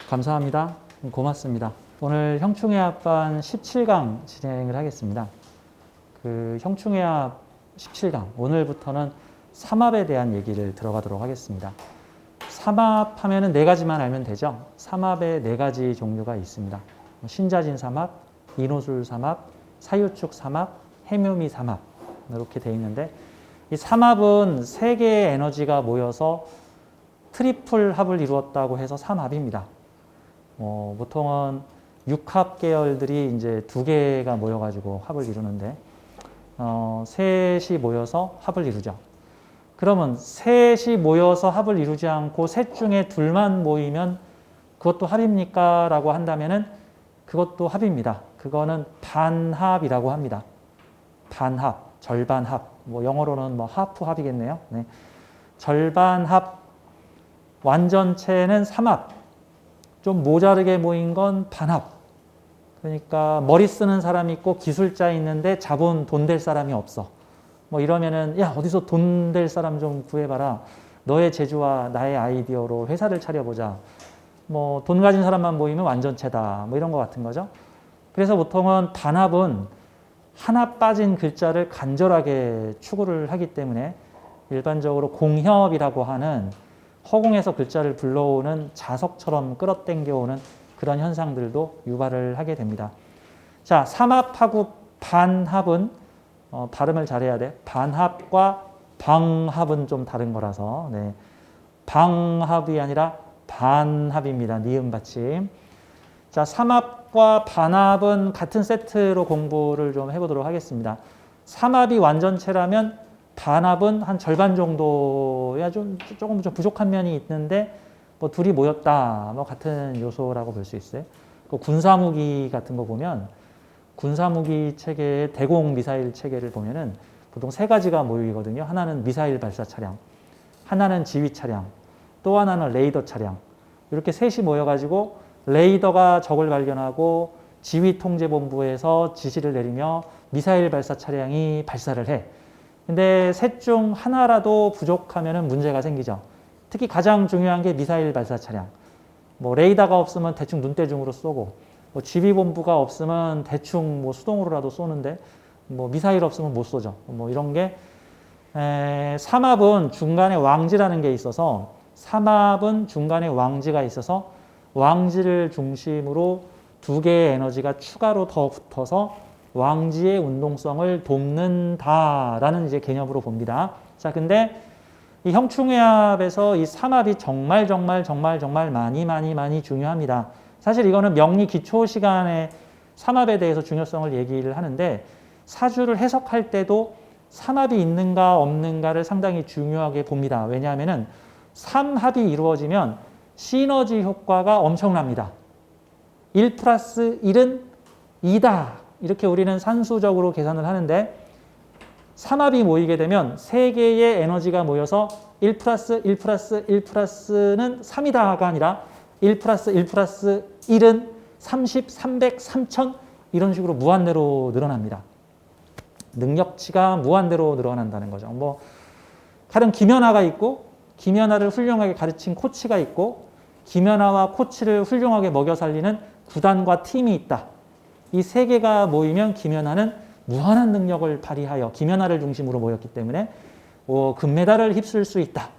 감사합니다. 고맙습니다. 오늘 형충해학반 17강 진행을 하겠습니다. 그 형충해학 17강, 오늘부터는 삼합에 대한 얘기를 들어가도록 하겠습니다. 삼합하면은 네 가지만 알면 되죠. 삼합에 네 가지 종류가 있습니다. 신자진 삼합, 인호술 삼합, 사유축 삼합, 해묘미 삼합 이렇게 돼 있는데, 이 삼합은 세 개의 에너지가 모여서 트리플 합을 이루었다고 해서 삼합입니다. 보통은 육합 계열들이 이제 두 개가 모여가지고 합을 이루는데, 셋이 모여서 합을 이루죠. 그러면 셋이 모여서 합을 이루지 않고 셋 중에 둘만 모이면 그것도 합입니까? 라고 한다면은 그것도 합입니다. 그거는 반합이라고 합니다. 반합, 절반합. 영어로는 하프 합이겠네요. 네. 절반합, 완전체는 삼합. 좀 모자르게 모인 건 반합. 그러니까 머리 쓰는 사람이 있고 기술자 있는데 자본 돈 될 사람이 없어. 이러면은 야, 어디서 돈 될 사람 좀 구해봐라. 너의 재주와 나의 아이디어로 회사를 차려보자. 돈 가진 사람만 모이면 완전체다. 이런 것 같은 거죠. 그래서 보통은 반합은 하나 빠진 글자를 간절하게 추구를 하기 때문에 일반적으로 공협이라고 하는 허공에서 글자를 불러오는 자석처럼 끌어당겨오는 그런 현상들도 유발을 하게 됩니다. 자, 삼합하고 반합은 발음을 잘해야 돼. 반합과 방합은 좀 다른 거라서, 네. 방합이 아니라 반합입니다. 니은 받침. 자, 삼합과 반합은 같은 세트로 공부를 좀 해보도록 하겠습니다. 삼합이 완전체라면 반합은 한 절반 정도야 조금 좀 부족한 면이 있는데 둘이 모였다 같은 요소라고 볼 수 있어요. 그 군사무기 같은 거 보면 군사무기 체계의 대공 미사일 체계를 보면은 보통 세 가지가 모이거든요. 하나는 미사일 발사 차량, 하나는 지휘 차량, 또 하나는 레이더 차량. 이렇게 셋이 모여가지고 레이더가 적을 발견하고 지휘 통제본부에서 지시를 내리며 미사일 발사 차량이 발사를 해. 근데 셋 중 하나라도 부족하면 문제가 생기죠. 특히 가장 중요한 게 미사일 발사 차량. 레이더가 없으면 대충 눈대중으로 쏘고, 지휘본부가 없으면 대충 수동으로라도 쏘는데, 미사일 없으면 못 쏘죠. 이런 게, 삼합은 중간에 왕지라는 게 있어서, 삼합은 중간에 왕지가 있어서, 왕지를 중심으로 두 개의 에너지가 추가로 더 붙어서 왕지의 운동성을 돕는다라는 이제 개념으로 봅니다. 자, 근데 이 형충해합에서 이 삼합이 정말 많이 중요합니다. 사실 이거는 명리 기초 시간에 삼합에 대해서 중요성을 얘기를 하는데, 사주를 해석할 때도 삼합이 있는가 없는가를 상당히 중요하게 봅니다. 왜냐하면은 삼합이 이루어지면 시너지 효과가 엄청납니다. 1 플러스 1은 2다. 이렇게 우리는 산수적으로 계산을 하는데, 삼합이 모이게 되면 세 개의 에너지가 모여서 1 플러스 1 플러스 1 플러스는 3이다가 아니라 1 플러스 1 플러스 1은 30, 300, 3000 이런 식으로 무한대로 늘어납니다. 능력치가 무한대로 늘어난다는 거죠. 다른 김연아가 있고, 김연아를 훌륭하게 가르친 코치가 있고, 김연아와 코치를 훌륭하게 먹여 살리는 구단과 팀이 있다. 이 세 개가 모이면 김연아는 무한한 능력을 발휘하여 김연아를 중심으로 모였기 때문에 금메달을 휩쓸 수 있다.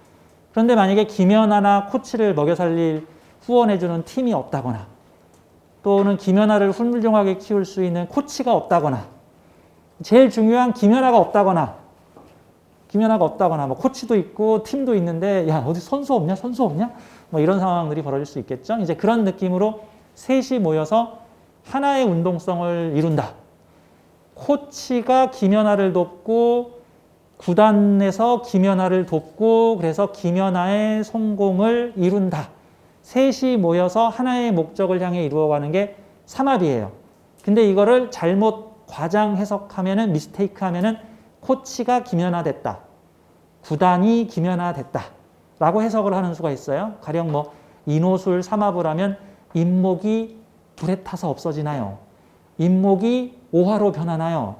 그런데 만약에 김연아나 코치를 먹여 살릴 후원해주는 팀이 없다거나, 또는 김연아를 훌륭하게 키울 수 있는 코치가 없다거나, 제일 중요한 김연아가 없다거나, 코치도 있고 팀도 있는데, 야, 어디 선수 없냐? 이런 상황들이 벌어질 수 있겠죠. 이제 그런 느낌으로 셋이 모여서 하나의 운동성을 이룬다. 코치가 김연아를 돕고, 구단에서 김연아를 돕고, 그래서 김연아의 성공을 이룬다. 셋이 모여서 하나의 목적을 향해 이루어가는 게 삼합이에요. 근데 이거를 잘못 과장 해석하면은, 미스테이크 하면은 코치가 김연아 됐다. 구단이 김연아 됐다. 라고 해석을 하는 수가 있어요. 가령 인호술 삼합을 하면 인목이 불에 타서 없어지나요? 인목이 오화로 변하나요?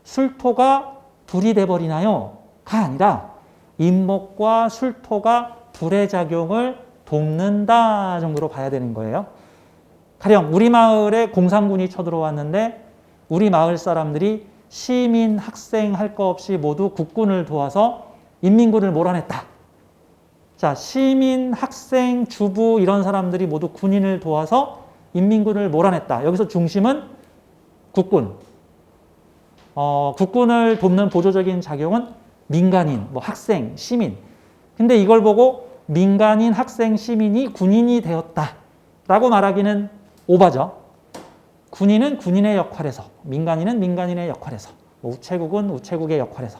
술토가 불이 돼버리나요? 가 아니라 인목과 술토가 불의 작용을 돕는다 정도로 봐야 되는 거예요. 가령 우리 마을에 공산군이 쳐들어왔는데 우리 마을 사람들이 시민, 학생 할 거 없이 모두 국군을 도와서 인민군을 몰아냈다. 자, 시민, 학생, 주부 이런 사람들이 모두 군인을 도와서 인민군을 몰아냈다. 여기서 중심은 국군. 국군을 돕는 보조적인 작용은 민간인, 뭐 학생, 시민. 근데 이걸 보고 민간인, 학생, 시민이 군인이 되었다라고 말하기는 오바죠. 군인은 군인의 역할에서, 민간인은 민간인의 역할에서, 뭐 우체국은 우체국의 역할에서,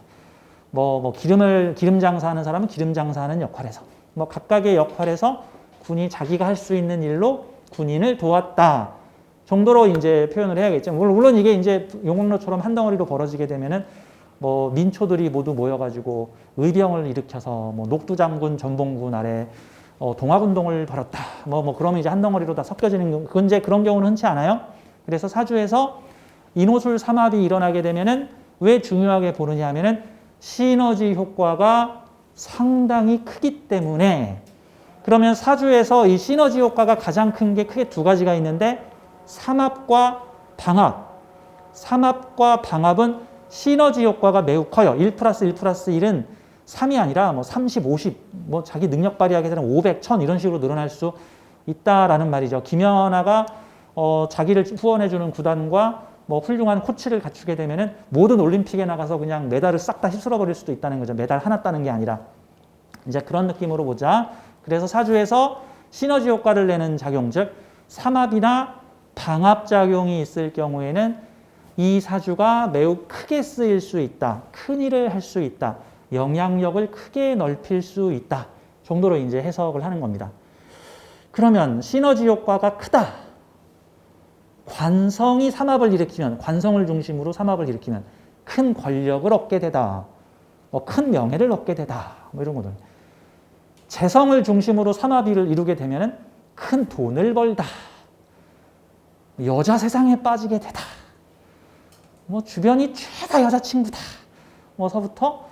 기름 장사하는 사람은 기름 장사하는 역할에서, 뭐 각각의 역할에서 군이 자기가 할 수 있는 일로 군인을 도왔다 정도로 이제 표현을 해야겠죠. 물론 이게 이제 용광로처럼 한 덩어리로 벌어지게 되면은 뭐 민초들이 모두 모여가지고 의병을 일으켜서 뭐 녹두장군, 전봉군 아래 동학운동을 벌였다. 그러면 이제 한 덩어리로 다 섞여지는 그건 이제 그런 경우는 흔치 않아요. 그래서 사주에서 인호술 삼합이 일어나게 되면은 왜 중요하게 보느냐 하면은 시너지 효과가 상당히 크기 때문에 그러면 사주에서 이 시너지 효과가 가장 큰 게 크게 두 가지가 있는데 삼합과 방합. 삼합과 방합은 시너지 효과가 매우 커요. 1 플러스 1 플러스 1은 3이 아니라 30, 50, 자기 능력 발휘하게 되면 500, 1000 이런 식으로 늘어날 수 있다라는 말이죠. 김연아가 자기를 후원해주는 구단과 훌륭한 코치를 갖추게 되면은 모든 올림픽에 나가서 그냥 메달을 싹 다 휩쓸어 버릴 수도 있다는 거죠. 메달 하나 따는 게 아니라. 이제 그런 느낌으로 보자. 그래서 사주에서 시너지 효과를 내는 작용, 즉 삼합이나 방합 작용이 있을 경우에는 이 사주가 매우 크게 쓰일 수 있다. 큰 일을 할 수 있다. 영향력을 크게 넓힐 수 있다. 정도로 이제 해석을 하는 겁니다. 그러면 시너지 효과가 크다. 관성이 삼합을 일으키면, 관성을 중심으로 삼합을 일으키면 큰 권력을 얻게 되다. 큰 명예를 얻게 되다. 이런 거들. 재성을 중심으로 삼합을 이루게 되면 큰 돈을 벌다. 여자 세상에 빠지게 되다. 주변이 죄다 여자친구다. 서부터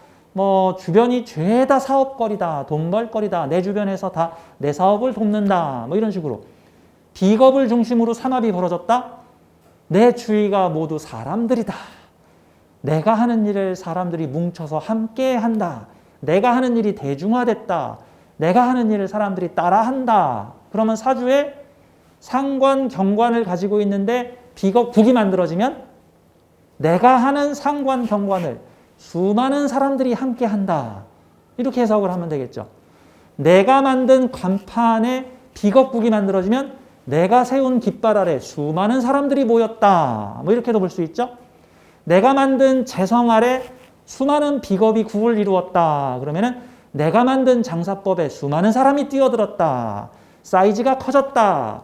주변이 죄다 사업거리다. 돈 벌거리다. 내 주변에서 다 내 사업을 돕는다. 이런 식으로. 비겁을 중심으로 삼합이 벌어졌다. 내 주위가 모두 사람들이다. 내가 하는 일을 사람들이 뭉쳐서 함께 한다. 내가 하는 일이 대중화됐다. 내가 하는 일을 사람들이 따라한다. 그러면 사주에 상관, 경관을 가지고 있는데 비겁국이 만들어지면 내가 하는 상관, 경관을 수많은 사람들이 함께 한다. 이렇게 해석을 하면 되겠죠. 내가 만든 간판에 비겁국이 만들어지면 내가 세운 깃발 아래 수많은 사람들이 모였다. 이렇게도 볼 수 있죠. 내가 만든 재성 아래 수많은 비겁이 국을 이루었다. 그러면은 내가 만든 장사법에 수많은 사람이 뛰어들었다. 사이즈가 커졌다.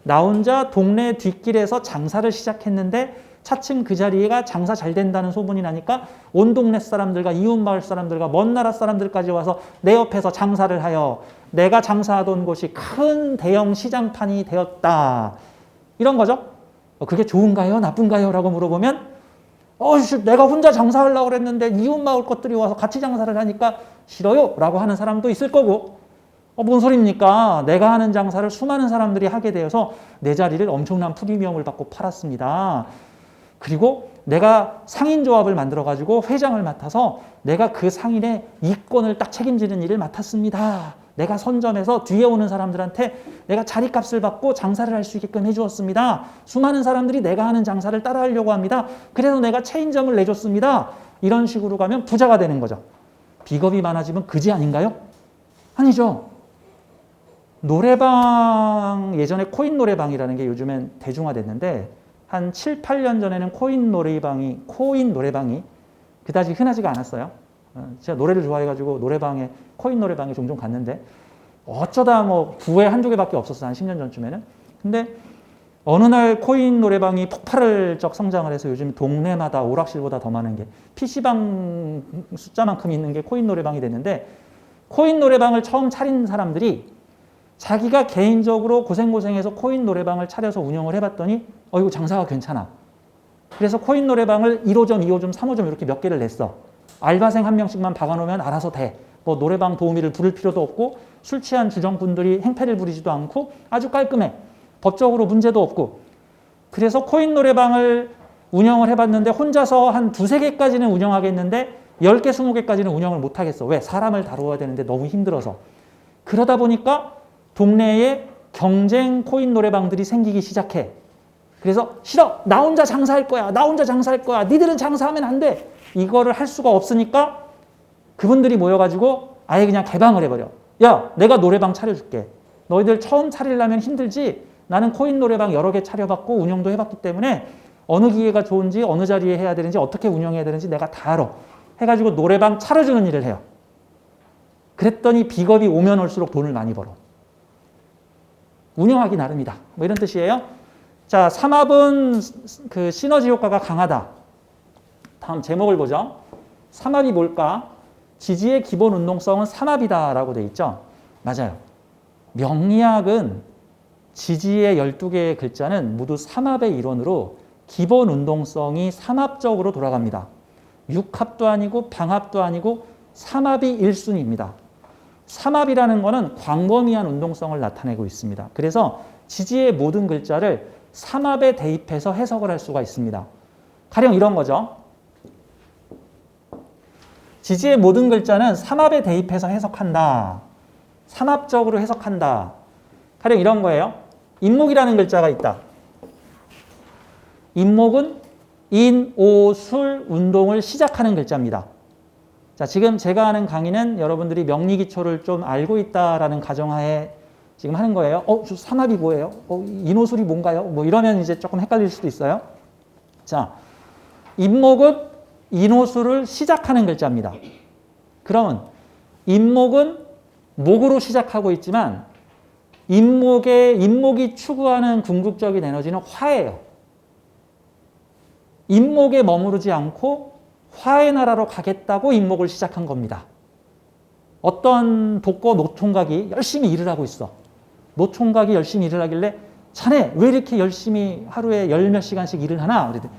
나 혼자 동네 뒷길에서 장사를 시작했는데 차츰 그 자리가 장사 잘 된다는 소문이 나니까 온 동네 사람들과 이웃마을 사람들과 먼 나라 사람들까지 와서 내 옆에서 장사를 하여 내가 장사하던 곳이 큰 대형 시장판이 되었다. 이런 거죠. 그게 좋은가요? 나쁜가요? 라고 물어보면 내가 혼자 장사하려고 그랬는데 이웃마을 것들이 와서 같이 장사를 하니까 싫어요. 라고 하는 사람도 있을 거고 뭔 소리입니까? 내가 하는 장사를 수많은 사람들이 하게 되어서 내 자리를 엄청난 프리미엄을 받고 팔았습니다. 그리고 내가 상인조합을 만들어가지고 회장을 맡아서 내가 그 상인의 이권을 딱 책임지는 일을 맡았습니다. 내가 선점해서 뒤에 오는 사람들한테 내가 자리값을 받고 장사를 할 수 있게끔 해주었습니다. 수많은 사람들이 내가 하는 장사를 따라하려고 합니다. 그래서 내가 체인점을 내줬습니다. 이런 식으로 가면 부자가 되는 거죠. 비겁이 많아지면 그지 아닌가요? 아니죠. 노래방, 예전에 코인 노래방이라는 게 요즘엔 대중화됐는데 한 7, 8년 전에는 코인 노래방이 그다지 흔하지가 않았어요. 제가 노래를 좋아해가지고 코인 노래방에 종종 갔는데 어쩌다 구에 한두 개밖에 없었어요. 한 10년 전쯤에는. 근데 어느 날 코인 노래방이 폭발적 성장을 해서 요즘 동네마다 오락실보다 더 많은 게 PC방 숫자만큼 있는 게 코인 노래방이 됐는데 코인 노래방을 처음 차린 사람들이 자기가 개인적으로 고생해서 코인 노래방을 차려서 운영을 해봤더니 이거 장사가 괜찮아. 그래서 코인 노래방을 1호점, 2호점, 3호점 이렇게 몇 개를 냈어. 알바생 한 명씩만 박아놓으면 알아서 돼. 뭐 노래방 도우미를 부를 필요도 없고 술 취한 주정분들이 행패를 부리지도 않고 아주 깔끔해. 법적으로 문제도 없고. 그래서 코인 노래방을 운영을 해봤는데 혼자서 한 2-3개까지는 운영하겠는데 10개, 20개까지는 운영을 못하겠어. 왜? 사람을 다루어야 되는데 너무 힘들어서. 그러다 보니까 동네에 경쟁 코인 노래방들이 생기기 시작해. 그래서 싫어. 나 혼자 장사할 거야. 나 혼자 장사할 거야. 니들은 장사하면 안 돼. 이거를 할 수가 없으니까 그분들이 모여가지고 아예 그냥 개방을 해버려. 야, 내가 노래방 차려줄게. 너희들 처음 차리려면 힘들지? 나는 코인 노래방 여러 개 차려봤고 운영도 해봤기 때문에 어느 기회가 좋은지 어느 자리에 해야 되는지 어떻게 운영해야 되는지 내가 다 알아. 해가지고 노래방 차려주는 일을 해요. 그랬더니 비겁이 오면 올수록 돈을 많이 벌어. 운영하기 나름이다. 뭐 이런 뜻이에요. 자, 삼합은 그 시너지 효과가 강하다. 다음 제목을 보죠. 삼합이 뭘까? 지지의 기본 운동성은 삼합이다라고 돼 있죠. 맞아요. 명리학은 지지의 12개의 글자는 모두 삼합의 일원으로 기본 운동성이 삼합적으로 돌아갑니다. 육합도 아니고 방합도 아니고 삼합이 1순위입니다. 삼합이라는 것은 광범위한 운동성을 나타내고 있습니다. 그래서 지지의 모든 글자를 삼합에 대입해서 해석을 할 수가 있습니다. 가령 이런 거죠. 지지의 모든 글자는 삼합에 대입해서 해석한다. 삼합적으로 해석한다. 가령 이런 거예요. 인목이라는 글자가 있다. 인목은 인, 오, 술, 운동을 시작하는 글자입니다. 자, 지금 제가 하는 강의는 여러분들이 명리기초를 좀 알고 있다라는 가정하에 지금 하는 거예요. 삼합이 뭐예요? 인오술이 뭔가요? 뭐 이러면 이제 조금 헷갈릴 수도 있어요. 자, 인목은 인오술을 시작하는 글자입니다. 그러면 인목은 목으로 시작하고 있지만 인목이 추구하는 궁극적인 에너지는 화예요. 인목에 머무르지 않고 화의 나라로 가겠다고 인목을 시작한 겁니다. 어떤 독거 노총각이 열심히 일을 하고 있어. 노총각이 열심히 일을 하길래 자네 왜 이렇게 열심히 하루에 10몇 시간씩 일을 하나? 그랬더니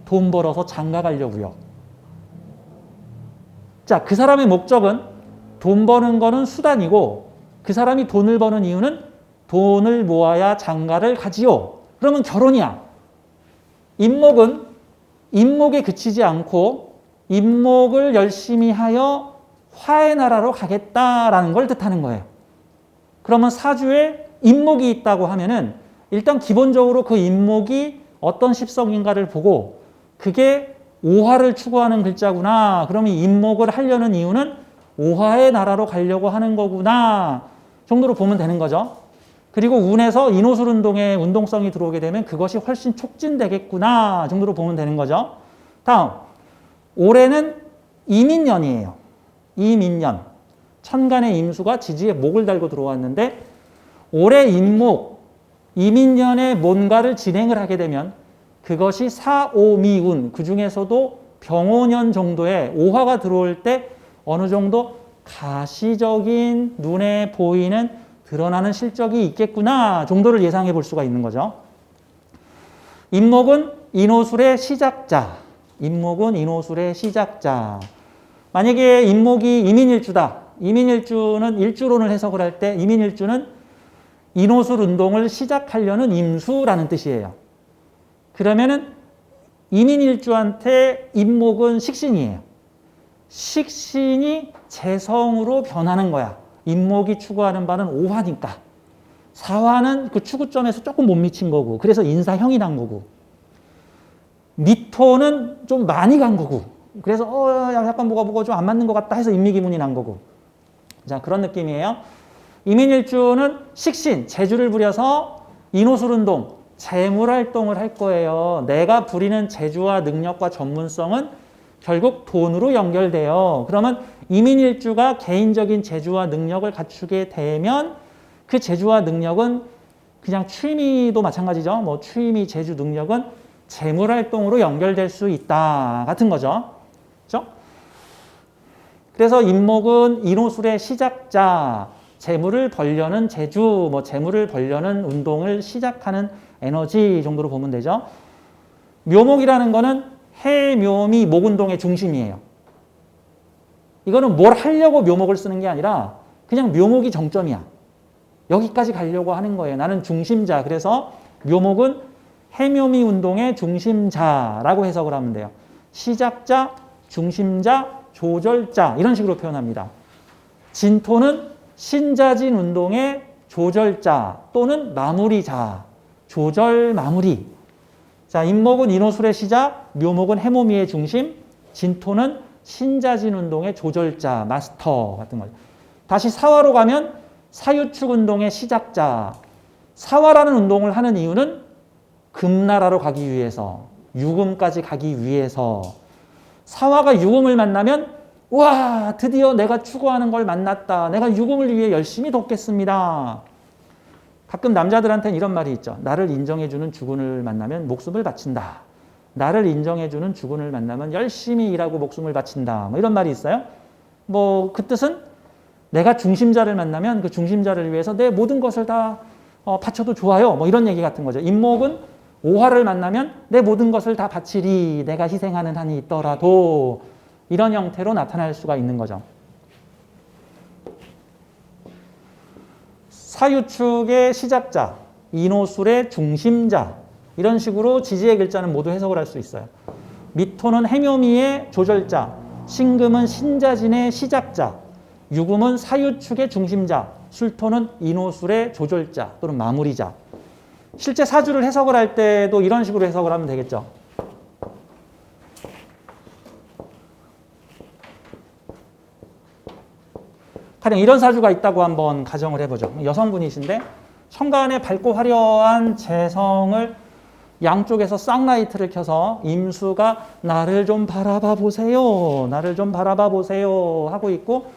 돈 벌어서 장가 가려고요. 자, 그 사람의 목적은 돈 버는 거는 수단이고 그 사람이 돈을 버는 이유는 돈을 모아야 장가를 가지요. 그러면 결혼이야. 인목은 인목에 그치지 않고 인목을 열심히 하여 화의 나라로 가겠다라는 걸 뜻하는 거예요. 그러면 사주에 인목이 있다고 하면은 일단 기본적으로 그 인목이 어떤 십성인가를 보고 그게 오화를 추구하는 글자구나. 그러면 인목을 하려는 이유는 오화의 나라로 가려고 하는 거구나 정도로 보면 되는 거죠. 그리고 운에서 인오술 운동의 운동성이 들어오게 되면 그것이 훨씬 촉진되겠구나 정도로 보면 되는 거죠. 다음, 올해는 이민년이에요. 이민년. 천간의 임수가 지지에 목을 달고 들어왔는데 올해 임목, 이민년에 뭔가를 진행을 하게 되면 그것이 사오미운, 그 중에서도 병오년 정도의 오화가 들어올 때 어느 정도 가시적인 눈에 보이는 드러나는 실적이 있겠구나 정도를 예상해 볼 수가 있는 거죠. 인목은 인오술의 시작자. 인목은 인오술의 시작자. 만약에 인목이 이민일주다. 이민일주는 일주론을 해석을 할 때 이민일주는 인오술 운동을 시작하려는 임수라는 뜻이에요. 그러면은 이민일주한테 인목은 식신이에요. 식신이 재성으로 변하는 거야. 인목이 추구하는 바는 오화니까. 사화는 그 추구점에서 조금 못 미친 거고 그래서 인사형이 난 거고 미토는 좀 많이 간 거고 그래서 약간 뭐가 좀 안 맞는 것 같다 해서 인미기문이 난 거고 자 그런 느낌이에요. 이민일주는 식신, 재주를 부려서 인오술 운동, 재물활동을 할 거예요. 내가 부리는 재주와 능력과 전문성은 결국 돈으로 연결돼요. 그러면 이민일주가 개인적인 재주와 능력을 갖추게 되면 그 재주와 능력은 그냥 취미도 마찬가지죠. 뭐 취미, 재주, 능력은 재물활동으로 연결될 수 있다 같은 거죠. 그렇죠? 그래서 인목은 인오술의 시작자, 재물을 벌려는 재주, 뭐 재물을 벌려는 운동을 시작하는 에너지 정도로 보면 되죠. 묘목이라는 거는 해묘미 목운동의 중심이에요. 이거는 뭘 하려고 묘목을 쓰는 게 아니라 그냥 묘목이 정점이야. 여기까지 가려고 하는 거예요. 나는 중심자. 그래서 묘목은 해묘미 운동의 중심자라고 해석을 하면 돼요. 시작자, 중심자, 조절자 이런 식으로 표현합니다. 진토는 신자진 운동의 조절자 또는 마무리자, 조절 마무리. 자, 임목은 인호술의 시작, 묘목은 해묘미의 중심, 진토는 신자진 운동의 조절자, 마스터 같은 거죠. 다시 사화로 가면 사유축 운동의 시작자. 사화라는 운동을 하는 이유는 금나라로 가기 위해서, 유금까지 가기 위해서. 사화가 유금을 만나면 와, 드디어 내가 추구하는 걸 만났다. 내가 유금을 위해 열심히 돕겠습니다. 가끔 남자들한테는 이런 말이 있죠. 나를 인정해주는 주군을 만나면 목숨을 바친다. 나를 인정해주는 주군을 만나면 열심히 일하고 목숨을 바친다. 뭐 이런 말이 있어요. 뭐 그 뜻은 내가 중심자를 만나면 그 중심자를 위해서 내 모든 것을 다 바쳐도 좋아요. 뭐 이런 얘기 같은 거죠. 임목은 오화를 만나면 내 모든 것을 다 바치리. 내가 희생하는 한이 있더라도 이런 형태로 나타날 수가 있는 거죠. 사유축의 시작자, 인호술의 중심자 이런 식으로 지지의 글자는 모두 해석을 할 수 있어요. 미토는 해묘미의 조절자, 신금은 신자진의 시작자, 유금은 사유축의 중심자, 술토는 인호술의 조절자 또는 마무리자. 실제 사주를 해석을 할 때도 이런 식으로 해석을 하면 되겠죠. 가령 이런 사주가 있다고 한번 가정을 해보죠. 여성분이신데 천간에 밝고 화려한 재성을 양쪽에서 쌍라이트를 켜서 임수가 나를 좀 바라봐 보세요. 나를 좀 바라봐 보세요 하고 있고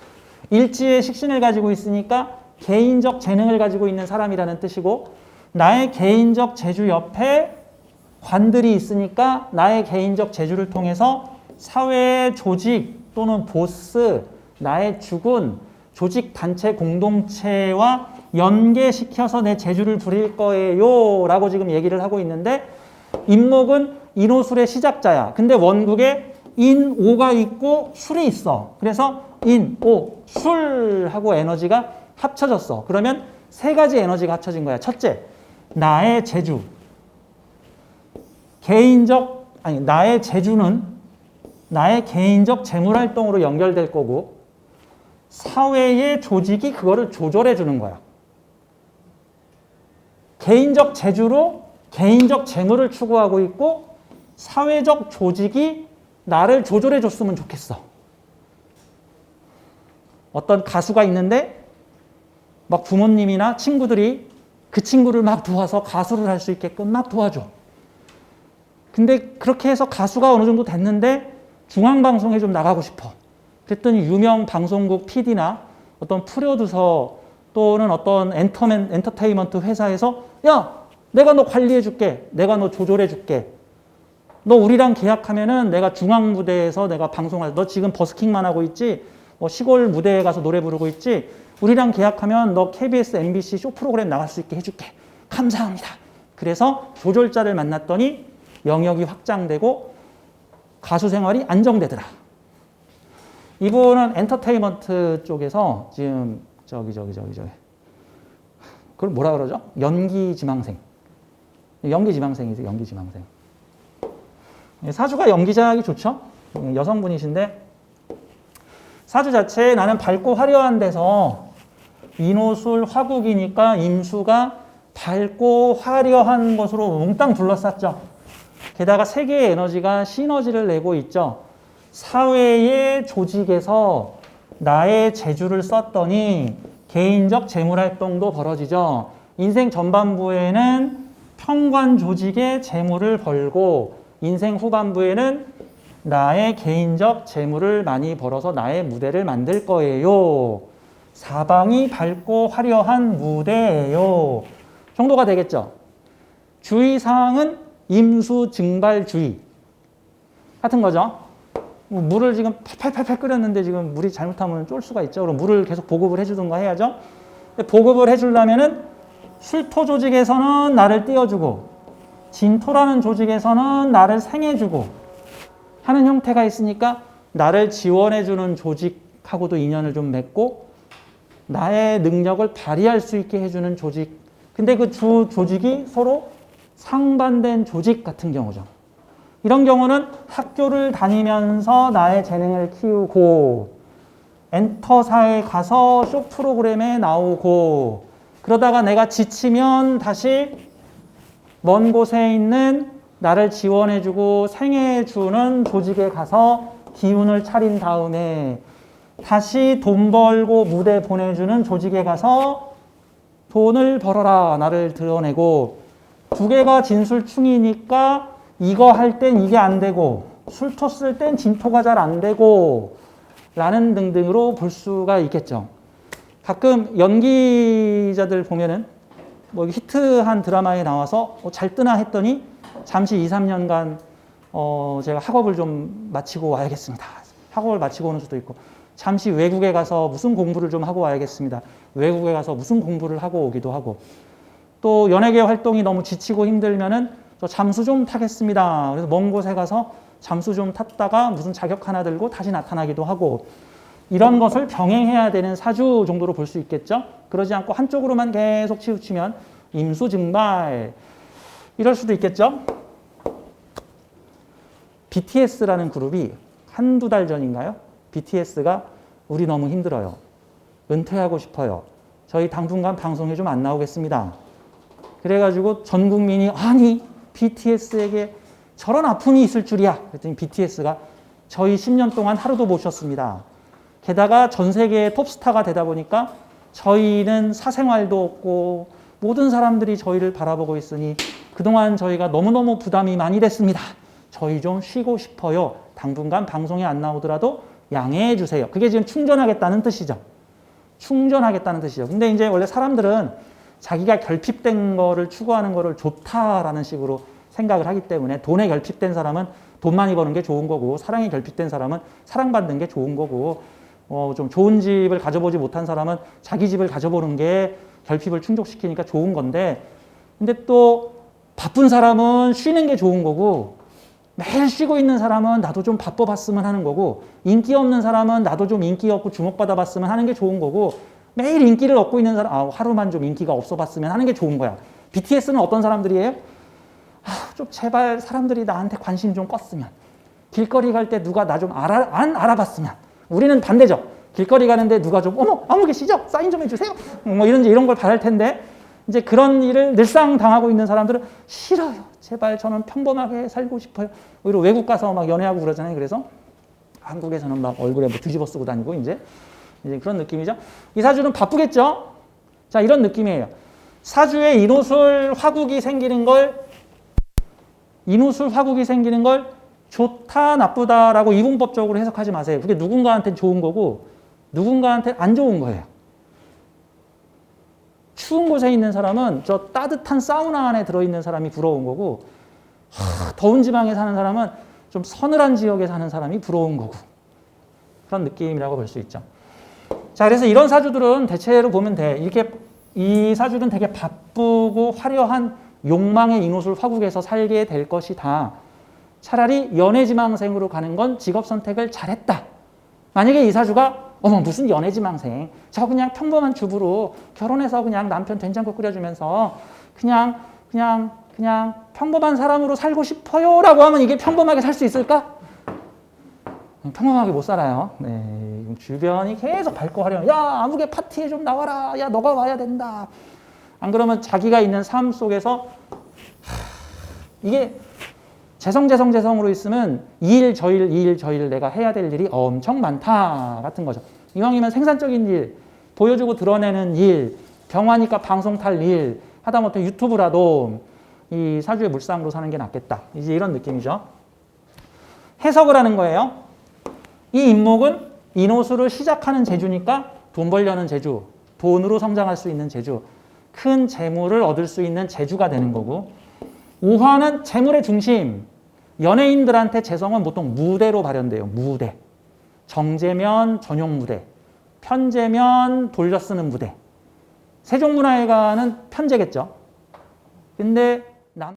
일지의 식신을 가지고 있으니까 개인적 재능을 가지고 있는 사람이라는 뜻이고 나의 개인적 재주 옆에 관들이 있으니까 나의 개인적 재주를 통해서 사회의 조직 또는 보스, 나의 주군, 조직, 단체, 공동체와 연계시켜서 내 재주를 부릴 거예요 라고 지금 얘기를 하고 있는데 임목은 인호술의 시작자야. 근데 원국에 인, 오가 있고 술이 있어. 그래서 인, 오, 술하고 에너지가 합쳐졌어. 그러면 세 가지 에너지가 합쳐진 거야. 첫째, 나의 재주. 나의 재주는 나의 개인적 재물활동으로 연결될 거고 사회의 조직이 그거를 조절해 주는 거야. 개인적 재주로 개인적 재물을 추구하고 있고 사회적 조직이 나를 조절해 줬으면 좋겠어. 어떤 가수가 있는데 막 부모님이나 친구들이 그 친구를 막 도와서 가수를 할 수 있게끔 막 도와줘. 근데 그렇게 해서 가수가 어느 정도 됐는데 중앙방송에 좀 나가고 싶어. 그랬더니 유명 방송국 PD나 어떤 프로듀서 또는 어떤 엔터테인먼트 회사에서 야, 내가 너 관리해 줄게. 내가 너 조절해 줄게. 너 우리랑 계약하면은 내가 중앙 무대에서 내가 방송할 너 지금 버스킹만 하고 있지? 뭐 시골 무대에 가서 노래 부르고 있지? 우리랑 계약하면 너 KBS, MBC 쇼 프로그램 나갈 수 있게 해줄게. 감사합니다. 그래서 조절자를 만났더니 영역이 확장되고 가수 생활이 안정되더라. 이분은 엔터테인먼트 쪽에서 지금 그걸 뭐라 그러죠? 연기 지망생. 연기 지망생이죠. 연기 지망생. 사주가 연기자하기 좋죠. 여성분이신데 사주 자체에 나는 밝고 화려한 데서 인호술 화국이니까 임수가 밝고 화려한 것으로 몽땅 둘러쌌죠. 게다가 세 개의 에너지가 시너지를 내고 있죠. 사회의 조직에서 나의 재주를 썼더니 개인적 재물활동도 벌어지죠. 인생 전반부에는 평관 조직의 재물을 벌고 인생 후반부에는 나의 개인적 재물을 많이 벌어서 나의 무대를 만들 거예요. 사방이 밝고 화려한 무대예요. 정도가 되겠죠. 주의사항은 임수 증발주의 같은 거죠. 물을 지금 팔팔팔 끓였는데 지금 물이 잘못하면 쫄 수가 있죠. 그럼 물을 계속 보급을 해주든가 해야죠. 보급을 해주려면은 술토 조직에서는 나를 띄워주고 진토라는 조직에서는 나를 생해주고 하는 형태가 있으니까 나를 지원해주는 조직하고도 인연을 좀 맺고 나의 능력을 발휘할 수 있게 해주는 조직. 근데 그 두 조직이 서로 상반된 조직 같은 경우죠. 이런 경우는 학교를 다니면서 나의 재능을 키우고 엔터사에 가서 쇼 프로그램에 나오고 그러다가 내가 지치면 다시 먼 곳에 있는 나를 지원해주고 생해주는 조직에 가서 기운을 차린 다음에 다시 돈 벌고 무대 보내주는 조직에 가서 돈을 벌어라 나를 드러내고 두 개가 진술충이니까 이거 할 땐 이게 안 되고 술토 쓸 땐 진토가 잘 안 되고 라는 등등으로 볼 수가 있겠죠. 가끔 연기자들 보면은 뭐 히트한 드라마에 나와서 잘 뜨나 했더니 잠시 2, 3년간 제가 학업을 좀 마치고 와야겠습니다. 학업을 마치고 오는 수도 있고 잠시 외국에 가서 무슨 공부를 좀 하고 와야겠습니다. 외국에 가서 무슨 공부를 하고 오기도 하고 또 연예계 활동이 너무 지치고 힘들면은 저 잠수 좀 타겠습니다. 그래서 먼 곳에 가서 잠수 좀 탔다가 무슨 자격 하나 들고 다시 나타나기도 하고 이런 것을 병행해야 되는 사주 정도로 볼 수 있겠죠. 그러지 않고 한쪽으로만 계속 치우치면 임수증발 이럴 수도 있겠죠. BTS라는 그룹이 한두 달 전인가요? BTS가 우리 너무 힘들어요. 은퇴하고 싶어요. 저희 당분간 방송에 좀 안 나오겠습니다. 그래가지고 전 국민이 아니 BTS에게 저런 아픔이 있을 줄이야. 그랬더니 BTS가 저희 10년 동안 하루도 못 쉬었습니다. 게다가 전 세계의 톱스타가 되다 보니까 저희는 사생활도 없고 모든 사람들이 저희를 바라보고 있으니 그동안 저희가 너무너무 부담이 많이 됐습니다. 저희 좀 쉬고 싶어요. 당분간 방송에 안 나오더라도 양해해 주세요. 그게 지금 충전하겠다는 뜻이죠. 충전하겠다는 뜻이죠. 근데 이제 원래 사람들은 자기가 결핍된 거를 추구하는 거를 좋다라는 식으로 생각을 하기 때문에 돈에 결핍된 사람은 돈 많이 버는 게 좋은 거고 사랑에 결핍된 사람은 사랑받는 게 좋은 거고 좀 좋은 집을 가져보지 못한 사람은 자기 집을 가져보는 게 결핍을 충족시키니까 좋은 건데 근데 또 바쁜 사람은 쉬는 게 좋은 거고 매일 쉬고 있는 사람은 나도 좀 바빠봤으면 하는 거고 인기 없는 사람은 나도 좀 인기 없고 주목받아봤으면 하는 게 좋은 거고 매일 인기를 얻고 있는 사람 하루만 좀 인기가 없어봤으면 하는 게 좋은 거야. BTS는 어떤 사람들이에요? 좀 제발 사람들이 나한테 관심 좀 껐으면 길거리 갈 때 누가 나 좀 안 알아봤으면 우리는 반대죠. 길거리 가는데 누가 좀 어머 아무 계시죠? 사인 좀 해주세요. 뭐 이런 걸 바랄 텐데 이제 그런 일을 늘상 당하고 있는 사람들은 싫어요. 제발 저는 평범하게 살고 싶어요. 오히려 외국 가서 막 연애하고 그러잖아요. 그래서 한국에서는 막 얼굴에 뭐 뒤집어 쓰고 다니고 이제 그런 느낌이죠. 이 사주는 바쁘겠죠. 자 이런 느낌이에요. 사주에 인호술 화국이 생기는 걸 좋다 나쁘다라고 이분법적으로 해석하지 마세요. 그게 누군가한테는 좋은 거고 누군가한테는 안 좋은 거예요. 추운 곳에 있는 사람은 저 따뜻한 사우나 안에 들어있는 사람이 부러운 거고 더운 지방에 사는 사람은 좀 서늘한 지역에 사는 사람이 부러운 거고 그런 느낌이라고 볼 수 있죠. 자, 그래서 이런 사주들은 대체로 보면 돼. 이렇게 이 사주는 되게 바쁘고 화려한 욕망의 인호술 화국에서 살게 될 것이다. 차라리 연애지망생으로 가는 건 직업 선택을 잘했다. 만약에 이 사주가 어머 무슨 연애지망생 저 그냥 평범한 주부로 결혼해서 그냥 남편 된장국 끓여주면서 그냥 평범한 사람으로 살고 싶어요 라고 하면 이게 평범하게 살 수 있을까? 평범하게 못 살아요. 네, 주변이 계속 밝고 화려해. 야 아무개 파티에 좀 나와라. 야 너가 와야 된다. 안 그러면 자기가 있는 삶 속에서 이게 재성으로 있으면 이 일 저 일 내가 해야 될 일이 엄청 많다 같은 거죠. 이왕이면 생산적인 일, 보여주고 드러내는 일, 병화니까 방송 탈 일, 하다못해 유튜브라도 이 사주의 물상으로 사는 게 낫겠다. 이제 이런 느낌이죠. 해석을 하는 거예요. 이 인목은 인호수를 시작하는 재주니까 돈 벌려는 재주, 돈으로 성장할 수 있는 재주, 큰 재물을 얻을 수 있는 재주가 되는 거고 오화는 재물의 중심, 연예인들한테 재성은 보통 무대로 발현돼요. 무대. 정제면 전용 무대, 편제면 돌려 쓰는 무대. 세종문화회관은 편제겠죠. 근데